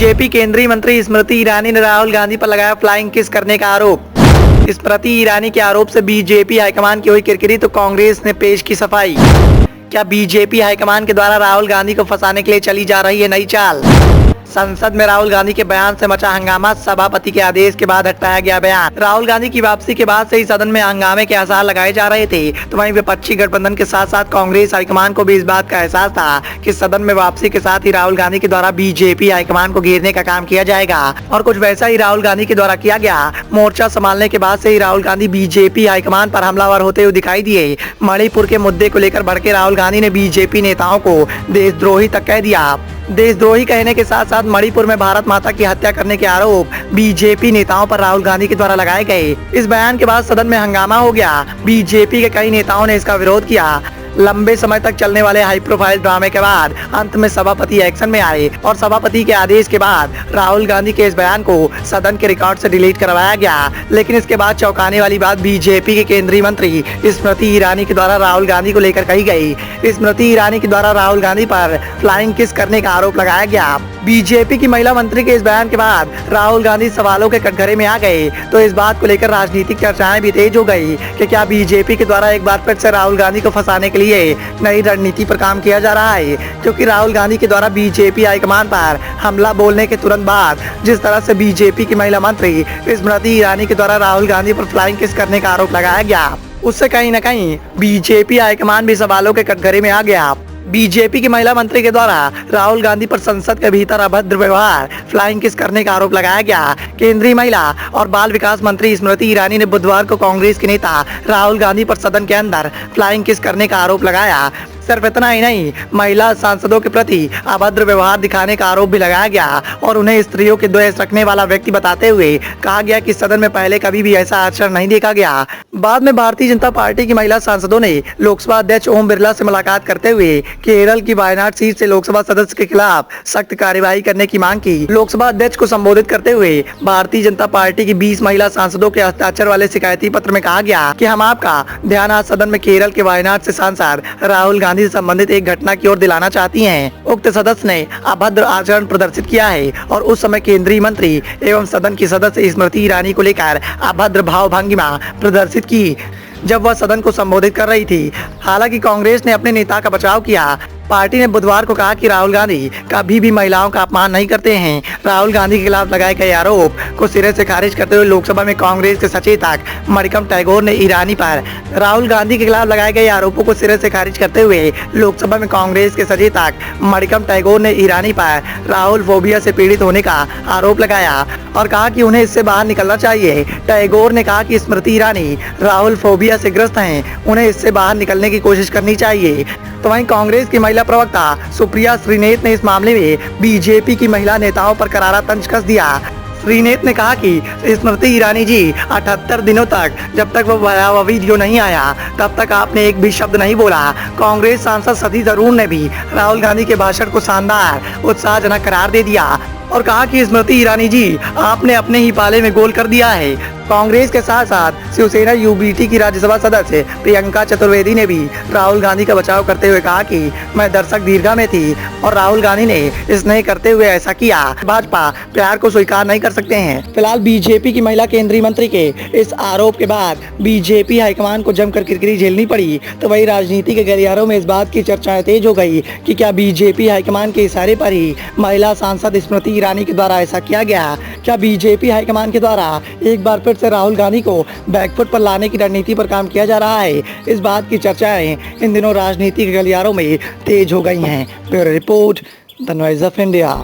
BJP केंद्रीय मंत्री स्मृति ईरानी ने राहुल गांधी पर लगाया फ्लाइंग किस करने का आरोप। स्मृति ईरानी के आरोप से बीजेपी हाईकमान की हुई किरकिरी तो कांग्रेस ने पेश की सफाई। क्या बीजेपी हाईकमान के द्वारा राहुल गांधी को फंसाने के लिए चली जा रही है नई चाल। संसद में राहुल गांधी के बयान से मचा हंगामा, सभापति के आदेश के बाद हटाया गया बयान। राहुल गांधी की वापसी के बाद से ही सदन में हंगामे के आसार लगाए जा रहे थे, तो वहीं विपक्षी गठबंधन के साथ साथ कांग्रेस हाईकमान को भी इस बात का एहसास था कि सदन में वापसी के साथ ही राहुल गांधी के द्वारा बीजेपी हाईकमान को घेरने का काम किया जाएगा, और कुछ वैसा ही राहुल गांधी के द्वारा किया गया। मोर्चा संभालने के बाद से ही राहुल गांधी बीजेपी हाईकमान पर हमलावर होते हुए दिखाई दिए। मणिपुर के मुद्दे को लेकर भड़के राहुल गांधी ने बीजेपी नेताओं को देशद्रोही तक कह दिया। देशद्रोही कहने के साथ साथ मणिपुर में भारत माता की हत्या करने के आरोप बीजेपी नेताओं पर राहुल गांधी के द्वारा लगाए गए। इस बयान के बाद सदन में हंगामा हो गया। बीजेपी के कई नेताओं ने इसका विरोध किया। लंबे समय तक चलने वाले हाई प्रोफाइल ड्रामे के बाद अंत में सभापति एक्शन में आए और सभापति के आदेश के बाद राहुल गांधी के इस बयान को सदन के रिकॉर्ड से डिलीट करवाया गया। लेकिन इसके बाद चौंकाने वाली बात बीजेपी के केंद्रीय मंत्री स्मृति ईरानी के द्वारा राहुल गांधी को लेकर कही गई। स्मृति ईरानी के द्वारा राहुल गांधी पर फ्लाइंग किस करने का आरोप लगाया गया। बीजेपी की महिला मंत्री के इस बयान के बाद राहुल गांधी सवालों के कटघरे में आ गए, तो इस बात को लेकर राजनीतिक चर्चाएं भी तेज हो गई कि क्या बीजेपी के द्वारा एक बार फिर से राहुल गांधी को फंसाने के लिए नई रणनीति पर काम किया जा रहा है। क्योंकि राहुल गांधी के द्वारा बीजेपी हाईकमान पर हमला बोलने के तुरंत बाद जिस तरह से बीजेपी की महिला मंत्री स्मृति ईरानी के द्वारा राहुल गांधी पर फ्लाइंग किस करने का आरोप लगाया गया, उससे कहीं न कहीं बीजेपी हाईकमान भी सवालों के कटघरे में आ गया। बीजेपी की महिला मंत्री के द्वारा राहुल गांधी पर संसद के भीतर अभद्र व्यवहार, फ्लाइंग किस करने का आरोप लगाया गया। केंद्रीय महिला और बाल विकास मंत्री स्मृति ईरानी ने बुधवार को कांग्रेस के नेता राहुल गांधी पर सदन के अंदर फ्लाइंग किस करने का आरोप लगाया। सिर्फ इतना ही नहीं, महिला सांसदों के प्रति अभद्र व्यवहार दिखाने का आरोप भी लगाया गया और उन्हें स्त्रियों के द्वेष रखने वाला व्यक्ति बताते हुए कहा गया कि सदन में पहले कभी भी ऐसा आचरण नहीं देखा गया। बाद में भारतीय जनता पार्टी की महिला सांसदों ने लोकसभा अध्यक्ष ओम बिरला से मुलाकात करते हुए केरल की वायनाड सीट से लोकसभा सदस्य के खिलाफ सख्त कार्यवाही करने की मांग की। लोकसभा अध्यक्ष को संबोधित करते हुए भारतीय जनता पार्टी की 20 महिला सांसदों के हस्ताक्षर वाले शिकायती पत्र में कहा गया कि हम आपका ध्यान आज सदन में केरल के वायनाड से सांसद राहुल गांधी से संबंधित एक घटना की ओर दिलाना चाहती हैं। उक्त सदस्य ने अभद्र आचरण प्रदर्शित किया है और उस समय केंद्रीय मंत्री एवं सदन की सदस्य स्मृति ईरानी को लेकर अभद्र भाव भंगिमा प्रदर्शित की जब वह सदन को संबोधित कर रही थी। हालांकि कांग्रेस ने अपने नेता का बचाव किया। पार्टी ने बुधवार को कहा कि राहुल गांधी कभी भी महिलाओं का अपमान नहीं करते हैं। राहुल गांधी के खिलाफ लगाए गए आरोप को सिरे से खारिज करते हुए लोकसभा में कांग्रेस के सचेतक मणिकम टैगोर ने ईरानी पर राहुल गांधी के खिलाफ लगाए गए आरोपों को सिरे से खारिज करते हुए लोकसभा में कांग्रेस के सचेतक मणिकम टैगोर ने ईरानी पर राहुल फोबिया से पीड़ित होने का आरोप लगाया और कहा कि उन्हें इससे बाहर निकलना चाहिए। टैगोर ने कहा कि स्मृति ईरानी राहुल फोबिया से ग्रस्त हैं, उन्हें इससे बाहर निकलने की कोशिश करनी चाहिए। तो वहीं कांग्रेस की महिला प्रवक्ता सुप्रिया श्रीनेत ने इस मामले में बीजेपी की महिला नेताओं पर करारा तंज कस दिया। श्रीनेत ने कहा कि स्मृति ईरानी जी 78 दिनों तक जब तक वो वीडियो नहीं आया तब तक आपने एक भी शब्द नहीं बोला। कांग्रेस सांसद सती तरूर ने भी राहुल गांधी के भाषण को शानदार उत्साहजनक करार दे दिया और कहा कि स्मृति ईरानी जी आपने अपने ही पाले में गोल कर दिया है। कांग्रेस के साथ साथ शिवसेना यूबीटी की राज्यसभा सदस्य प्रियंका चतुर्वेदी ने भी राहुल गांधी का बचाव करते हुए कहा कि मैं दर्शक दीर्घा में थी और राहुल गांधी ने स्नेह करते हुए ऐसा किया। भाजपा प्यार को स्वीकार नहीं कर सकते हैं। फिलहाल बीजेपी की महिला केंद्रीय मंत्री के इस आरोप के बाद बीजेपी हाईकमान को जमकर किरकिरी झेलनी पड़ी, तो वही राजनीति के गलियारों में इस बात की चर्चाएं तेज हो गई कि क्या बीजेपी हाईकमान के इशारे पर ही महिला सांसद स्मृति ईरानी के द्वारा ऐसा किया गया। क्या बीजेपी हाईकमान के द्वारा एक बार फिर से राहुल गांधी को बैकफुट पर लाने की रणनीति पर काम किया जा रहा है। इस बात की चर्चाएं इन दिनों राजनीतिक गलियारों में तेज हो गई हैं। Bureau report, the noise of India.